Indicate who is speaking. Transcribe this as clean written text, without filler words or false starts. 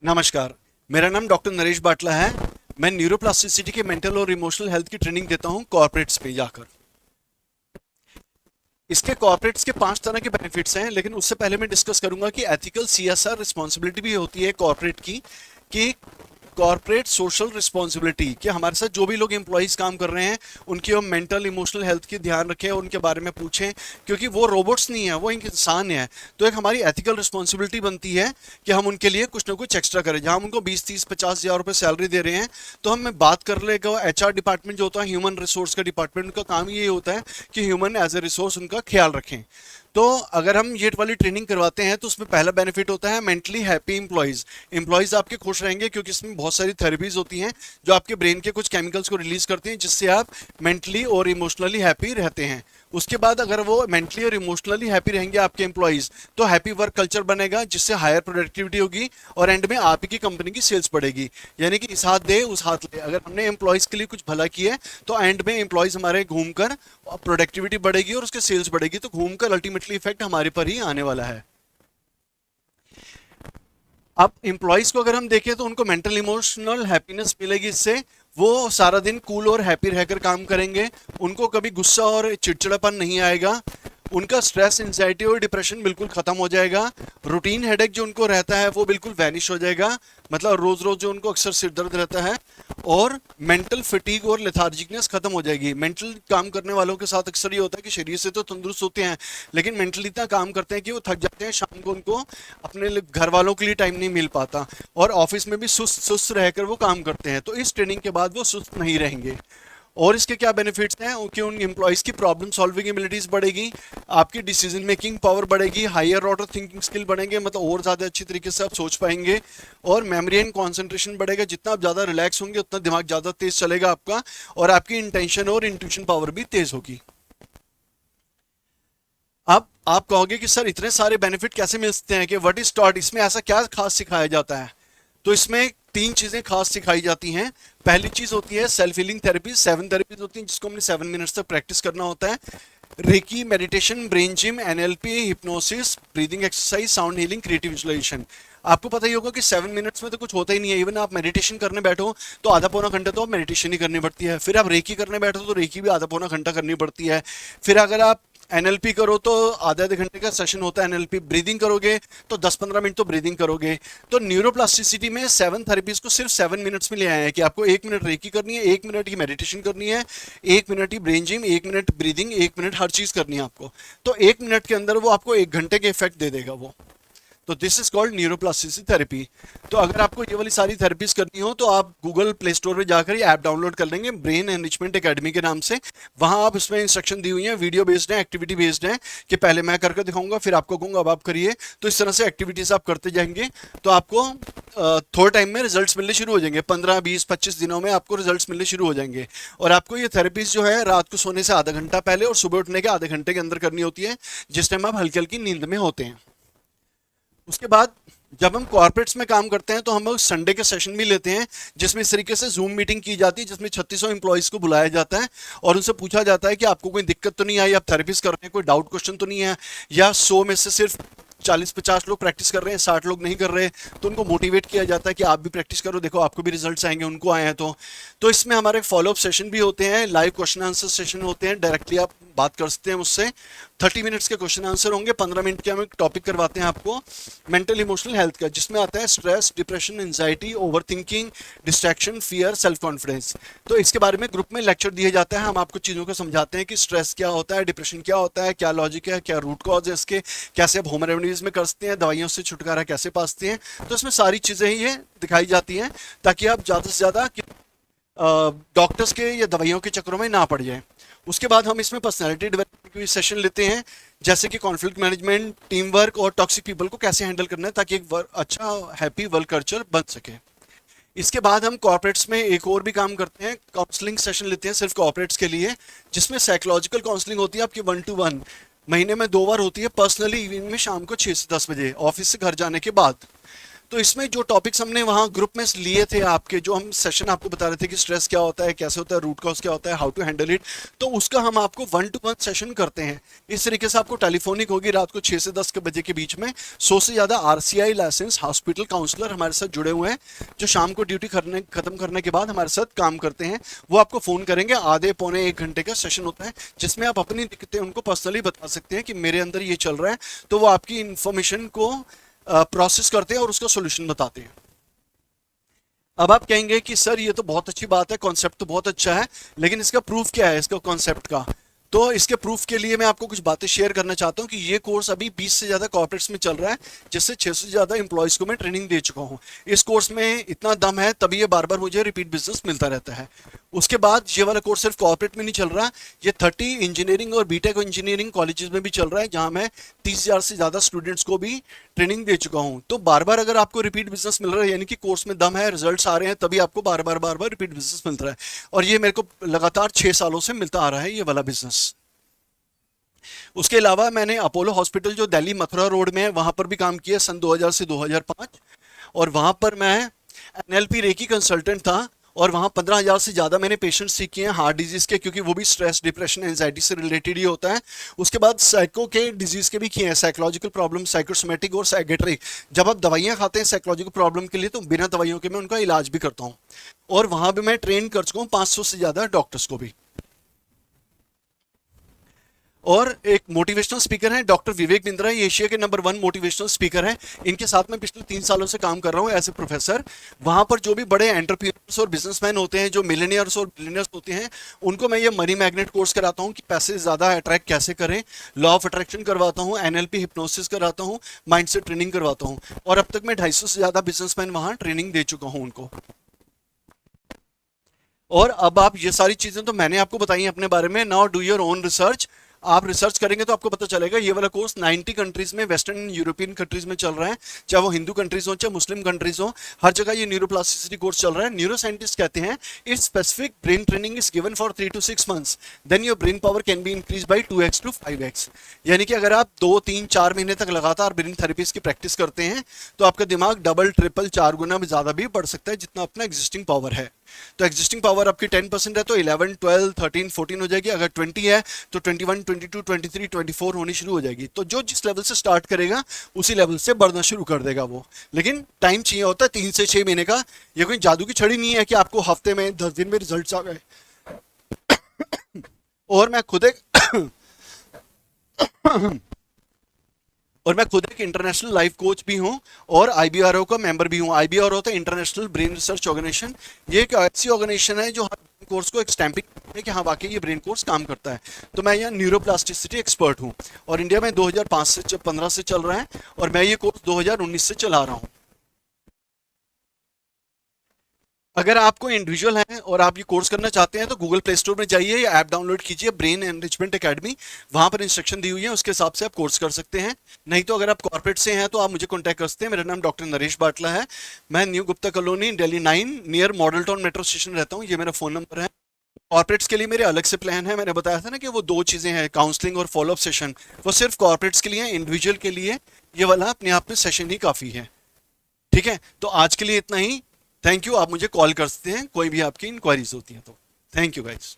Speaker 1: नमस्कार। मेरा नाम डॉक्टर नरेश बाटला है। मैं न्यूरोप्लास्टिसिटी के मेंटल और इमोशनल हेल्थ की ट्रेनिंग देता हूं कॉर्पोरेट्स पे जाकर। इसके कॉर्पोरेट्स के 5 तरह के बेनिफिट्स हैं, लेकिन उससे पहले मैं डिस्कस करूंगा कि एथिकल सीएसआर रिस्पॉन्सिबिलिटी भी होती है कॉर्पोरेट की, कि कॉर्पोरेट सोशल रिस्पॉन्सिबिलिटी कि हमारे साथ जो भी लोग एम्प्लॉयज काम कर रहे हैं उनकी हम मेंटल इमोशनल हेल्थ की ध्यान रखें और उनके बारे में पूछें, क्योंकि वो रोबोट्स नहीं है, वो एक इंसान है। तो एक हमारी एथिकल रिस्पॉन्सिबिलिटी बनती है कि हम उनके लिए कुछ ना कुछ एक्स्ट्रा करें। जहां हम उनको 20 30 50 हज़ार रुपये सैलरी दे रहे हैं, तो हम बात कर लेगा एचआर डिपार्टमेंट जो होता है, ह्यूमन रिसोर्स का डिपार्टमेंट, उनका काम ये होता है कि ह्यूमन एज ए रिसोर्स उनका ख्याल रखें। तो अगर हम ये वाली ट्रेनिंग करवाते हैं तो उसमें पहला बेनिफिट होता है मेंटली हैप्पी एम्प्लॉयज। एम्प्लॉयज आपके खुश रहेंगे क्योंकि इसमें बहुत सारी थेरेपीज होती हैं जो आपके ब्रेन के कुछ केमिकल्स को रिलीज करती हैं, जिससे आप मेंटली और इमोशनली हैप्पी रहते हैं। उसके बाद अगर वो मेंटली और इमोशनली हैप्पी रहेंगे आपके एम्प्लॉयज, तो हैप्पी वर्क कल्चर बनेगा, जिससे हायर प्रोडक्टिविटी होगी और एंड में आप ही की कंपनी की सेल्स बढ़ेगी। यानी कि इस हाथ दे उस हाथ ले, अगर हमने एम्प्लॉयज के लिए कुछ भला किया है तो एंड में एम्प्लॉयज हमारे घूमकर प्रोडक्टिविटी बढ़ेगी और उसके सेल्स बढ़ेगी, तो घूमकर अल्टीमेटली इफेक्ट हमारे पर ही आने वाला है। अब एम्प्लॉयज को अगर हम देखें तो उनको मेंटल इमोशनल हैप्पीनेस मिलेगी, इससे वो सारा दिन कूल और हैप्पी रहकर काम करेंगे। उनको कभी गुस्सा और चिड़चिड़ापन नहीं आएगा। उनका स्ट्रेस एंजाइटी और डिप्रेशन बिल्कुल खत्म हो जाएगा। रूटीन हेडेक जो उनको रहता है वो बिल्कुल वैनिश हो जाएगा, मतलब रोज रोज जो उनको अक्सर सिर दर्द रहता है। और मेंटल फिटीग और लेथार्जिकनेस खत्म हो जाएगी। मेंटल काम करने वालों के साथ अक्सर ये होता है कि शरीर से तो तंदुरुस्त होते हैं, लेकिन मेंटली इतना काम करते हैं कि वो थक जाते हैं, शाम को उनको अपने घर वालों के लिए टाइम नहीं मिल पाता और ऑफिस में भी सुस्त सुस्त रहकर वो काम करते हैं। तो इस ट्रेनिंग के बाद वो सुस्त नहीं रहेंगे। और इसके क्या बेनिफिट्स हैं कि उन एम्प्लॉयज की प्रॉब्लम सॉल्विंग एबिलिटीज बढ़ेगी, आपकी डिसीजन मेकिंग पावर बढ़ेगी, हायर ऑर्डर थिंकिंग स्किल बढ़ेंगे, मतलब और ज़्यादा अच्छी तरीके से आप सोच पाएंगे। और मेमोरी एंड कंसंट्रेशन बढ़ेगा। जितना आप ज़्यादा रिलैक्स होंगे उतना दिमाग ज़्यादा तेज चलेगा आपका, और आपकी इंटेंशन और इंट्यूशन पावर भी तेज होगी। अब आप कहोगे कि सर इतने सारे बेनिफिट कैसे मिलते हैं, कि व्हाट इज टॉट, इसमें ऐसा क्या खास सिखाया जाता है। तो इसमें 3 चीजें खास सिखाई जाती हैं। पहली चीज होती है सेल्फ हीलिंग थेरेपी। 7 थेरेपीज होती हैं जिसको हमने 7 मिनट्स तक प्रैक्टिस करना होता है। Reiki, meditation, brain gym, NLP, hypnosis, breathing exercise, sound healing, creative visualisation. आपको पता ही होगा कि 7 मिनट्स में तो कुछ होता ही नहीं है। इवन आप मेडिटेशन करने बैठो तो आधा पौना घंटा तो आप मेडिटेशन ही करनी पड़ती है। फिर आप रेकी करने बैठो तो रेकी भी आधा पौना घंटा करनी पड़ती है। फिर अगर आप एनएलपी करो तो आधे आधे घंटे का सेशन होता है एनएलपी। ब्रीदिंग करोगे तो 10 15 मिनट तो ब्रीदिंग करोगे। तो न्यूरोप्लास्टिसिटी में 7 थेरेपीज को सिर्फ 7 मिनट्स में ले आए हैं, कि आपको 1 मिनट रेकी करनी है, 1 मिनट की मेडिटेशन करनी है, 1 मिनट ही brain gym, 1 minute breathing, 1 minute हर चीज करनी है आपको। तो 1 मिनट के अंदर वो आपको 1 घंटे के इफेक्ट दे देगा वो। तो this is called neuroplasticity therapy. तो अगर आपको ये वाली सारी थेरेपीज करनी हो तो आप गूगल प्ले स्टोर पे जाकर ये ऐप डाउनलोड कर लेंगे, ब्रेन एनरिचमेंट एकेडमी के नाम से। वहां आप इसमें इंस्ट्रक्शन दी हुई है, वीडियो बेस्ड है, एक्टिविटी बेस्ड है, कि पहले मैं करके दिखाऊंगा फिर आपको कहूंगा अब आप करिए। तो इस तरह से एक्टिविटीज आप करते जाएंगे तो आपको थोड़े टाइम में रिजल्ट्स मिलने शुरू हो जाएंगे। 15 20 25 दिनों में आपको रिजल्ट्स मिलने शुरू हो जाएंगे। और आपको ये थेरेपीज जो है रात को सोने से आधा घंटा पहले और सुबह उठने के आधे घंटे के अंदर करनी होती है, जिस टाइम आप हल्की हल्की नींद में होते हैं। उसके बाद जब हम कॉर्पोरेट्स में काम करते हैं तो हम लोग संडे के सेशन भी लेते हैं, जिसमें इस तरीके से जूम मीटिंग की जाती है, जिसमें 3600 एम्प्लॉयज को बुलाया जाता है और उनसे पूछा जाता है कि आपको कोई दिक्कत तो नहीं आई, आप थेरेपीज कर रहे हैं, कोई डाउट क्वेश्चन तो नहीं है, या 100 में से सिर्फ 40 50 लोग प्रैक्टिस कर रहे हैं, 60 लोग नहीं कर रहे। तो उनको मोटिवेट किया जाता है कि आप भी प्रैक्टिस करो, देखो आपको भी रिजल्ट्स आएंगे, उनको आए हैं। तो इसमें हमारे फॉलोअप सेशन भी होते हैं, लाइव क्वेश्चन आंसर सेशन होते हैं, डायरेक्टली आप बात कर सकते हैं मुझसे। 30 मिनट्स के क्वेश्चन आंसर होंगे। 15 मिनट के हम एक टॉपिक करवाते हैं आपको मेंटल इमोशनल हेल्थ का, जिसमें आता है stress, depression, anxiety, over thinking, distraction, fear, self confidence. तो इसके बारे में ग्रुप में लेक्चर दिए जाता है। हम आपको चीज़ों को समझाते हैं कि स्ट्रेस क्या होता है, डिप्रेशन क्या होता है, क्या लॉजिक है, क्या रूट कॉज है इसके, कैसे आप होम रेमेडीज में कर सकते हैं, दवाइयों से छुटकारा कैसे पाते हैं। तो इसमें सारी चीज़ें ही ये दिखाई जाती हैं ताकि आप ज़्यादा से ज़्यादा डॉक्टर्स के या दवाइयों के चक्रों में ना पड़ जाए। उसके बाद हम इसमें पर्सनैलिटी डेवलपमेंट के सेशन लेते हैं, जैसे कि कॉन्फ्लिक्ट मैनेजमेंट, टीम वर्क और टॉक्सिक पीपल को कैसे हैंडल करना है ताकि एक अच्छा हैप्पी वर्क कल्चर बन सके। इसके बाद हम कॉर्पोरेट्स में एक और भी काम करते हैं, काउंसलिंग सेशन लेते हैं सिर्फ कॉर्पोरेट्स के लिए, जिसमें साइकोलॉजिकल काउंसलिंग होती है आपकी 1 to 1, महीने में 2 बार होती है, पर्सनली इवनिंग में शाम को 6 से 10 बजे ऑफिस से घर जाने के बाद। तो इसमें जो टॉपिक्स हमने वहाँ ग्रुप में लिए थे आपके, जो हम सेशन आपको बता रहे थे कि स्ट्रेस क्या होता है, कैसे होता है, रूट कॉज क्या होता है, हाउ टू हैंडल इट, तो उसका हम आपको 1-to-1 सेशन करते हैं। इस तरीके से आपको टेलीफोनिक होगी रात को 6 से 10 के बजे के बीच में। 100 से ज़्यादा RCI लाइसेंस हॉस्पिटल काउंसलर हमारे साथ जुड़े हुए हैं, जो शाम को ड्यूटी खत्म करने के बाद हमारे साथ काम करते हैं। वो आपको फ़ोन करेंगे, आधे पौने 1 घंटे का सेशन होता है, जिसमें आप अपनी दिक्कतें उनको पर्सनली बता सकते हैं कि मेरे अंदर ये चल रहा है, तो वो आपकी इंफॉर्मेशन को प्रोसेस करते हैं और उसका सोल्यूशन बताते हैं। अब आप कहेंगे कि सर ये तो बहुत अच्छी बात है, कॉन्सेप्ट तो बहुत अच्छा है, लेकिन इसका प्रूफ क्या है इसका कॉन्सेप्ट का? तो इसके प्रूफ के लिए मैं आपको कुछ बातें शेयर करना चाहता हूं कि ये कोर्स अभी 20 से ज़्यादा कॉर्पोरेट्स में चल रहा है, जिससे 600 से ज़्यादा एम्प्लॉयज़ को मैं ट्रेनिंग दे चुका हूं। इस कोर्स में इतना दम है, तभी ये बार बार मुझे रिपीट बिजनेस मिलता रहता है। उसके बाद ये वाला कोर्स सिर्फ कॉर्पोरेट में नहीं चल रहा, ये 30 इंजीनियरिंग और बीटेक इंजीनियरिंग कॉलेजेस में भी चल रहा है, जहां मैं 30,000 से ज़्यादा स्टूडेंट्स को भी ट्रेनिंग दे चुका हूं। तो बार बार अगर आपको रिपीट बिजनेस मिल रहा है, यानी कि कोर्स में दम है, रिजल्ट्स आ रहे हैं, तभी आपको बार बार रिपीट बिजनेस मिल रहा है। और ये मेरे को लगातार 6 सालों से मिलता आ रहा है ये वाला बिजनेस। उसके अलावा मैंने अपोलो हॉस्पिटल जो दिल्ली मथुरा रोड में है, वहां पर भी काम किया सन 2000 से 2005, और वहां पर मैं NLP रेकी कंसल्टेंट था, और वहाँ 15,000 से ज़्यादा मैंने पेशेंट्स सीखे हैं हार्ट डिजीज़ के, क्योंकि वो भी स्ट्रेस, डिप्रेशन, एंजाइटी से रिलेटेड ही होता है। उसके बाद साइको के डिजीज़ के भी किए हैं, साइकोलॉजिकल प्रॉब्लम, साइकोसोमेटिक और साइकेट्रिक। जब आप दवाइयाँ खाते हैं साइकोलॉजिकल प्रॉब्लम के लिए, तो बिना दवाइयों के मैं उनका इलाज भी करता हूँ, और वहाँ भी मैं ट्रेन कर चुका हूँ 500 से ज़्यादा डॉक्टर्स को भी। और एक मोटिवेशनल स्पीकर है डॉक्टर विवेक बिंद्रा, ये एशिया के नंबर 1 मोटिवेशनल स्पीकर हैं। इनके साथ मैं पिछले 3 सालों से काम कर रहा हूँ एज ए प्रोफेसर। वहाँ पर जो भी बड़े एंटरप्रेन्योर्स और बिजनेसमैन होते हैं, जो मिलेनियर्स और बिलियनर्स होते हैं, उनको मैं ये मनी मैग्नेट कोर्स कराता हूँ कि पैसे ज़्यादा अट्रैक्ट कैसे करें, लॉ ऑफ अट्रैक्शन करवाता हूँ, NLP हिप्नोसिस कराता हूँ, माइंडसेट ट्रेनिंग करवाता हूँ, और अब तक मैं 250 से ज़्यादा बिजनेसमैन वहाँ ट्रेनिंग दे चुका हूँ उनको। और अब आप ये सारी चीज़ें तो मैंने आपको बताई अपने बारे में। Now do your own research. आप रिसर्च करेंगे तो आपको पता चलेगा। ये वाला कोर्स 90 कंट्रीज में, वेस्टर्न यूरोपियन कंट्रीज में चल रहा है, चाहे वो हिंदू कंट्रीज हो चाहे मुस्लिम कंट्रीज हो, हर जगह ये न्यूरोप्लास्टिसिटी कोर्स चल रहा है। न्यूरो साइंटिस्ट कहते हैं if specific brain training is given for 3 to 6 months then your brain power can be increase by 2x to 5x। यानी कि अगर आप 2, 3, 4 महीने तक लगातार ब्रेन थेरेपीज की प्रैक्टिस करते हैं, तो आपका दिमाग डबल, ट्रिपल, 4 गुना में ज़्यादा भी बढ़ सकता है, जितना अपना एग्जिस्टिंग पावर है। तो एग्जिस्टिंग पावर आपकी 10% है, तो 11, 12, 13, 14 हो जाएगी। अगर 20 है तो 21, 22, 23, 24 होनी शुरू हो जाएगी। तो जो जिस लेवल से स्टार्ट करेगा उसी लेवल से बढ़ना शुरू कर देगा वो। लेकिन टाइम चाहिए होता है 3 से 6 महीने का। ये कोई जादू की छड़ी नहीं है कि आपको हफ्ते में, 10 दिन में रिजल्ट्स आ गए। और मैं खुद एक और मैं खुद एक इंटरनेशनल लाइफ कोच भी हूं, और IBRO का मेंबर भी हूं। IBRO होता है इंटरनेशनल ब्रेन रिसर्च ऑर्गेनाइजेशन। ये एक ऐसी ऑर्गेनाइजेशन है जो हर कोर्स को एक स्टैंपिंग करती है कि हाँ वाकई ये ब्रेन कोर्स काम करता है। तो मैं यहाँ न्यूरोप्लास्टिसिटी एक्सपर्ट हूँ, और इंडिया में 2005 से 15 से चल रहा है, और मैं ये कोर्स 2019 से चला रहा हूँ। अगर आपको इंडिविजुअल है और आप ये कोर्स करना चाहते हैं, तो गूगल प्ले स्टोर में जाइए या ऐप डाउनलोड कीजिए, ब्रेन एनरिचमेंट एकेडमी। वहां पर इंस्ट्रक्शन दी हुई है, उसके हिसाब से आप कोर्स कर सकते हैं। नहीं तो अगर आप कॉर्पोरेट से हैं तो आप मुझे कॉन्टैक्ट कर सकते हैं। मेरा नाम डॉक्टर नरेश बाटला है। मैं new Gupta colony, Delhi 9 near model town metro station रहता हूँ। ये मेरा फोन नंबर है। कॉर्पोरेट्स के लिए मेरे अलग से प्लान है। मैंने बताया था ना कि वो 2 चीजें हैं, काउंसलिंग और फॉलोअप सेशन। वो सिर्फ कॉर्पोरेट्स के लिए, इंडिविजुअल के लिए ये वाला अपने आप में सेशन ही काफी है। ठीक है, तो आज के लिए इतना ही। Thank you. आप मुझे कॉल कर सकते हैं कोई भी आपकी इंक्वायरीज होती हैं तो। Thank you guys.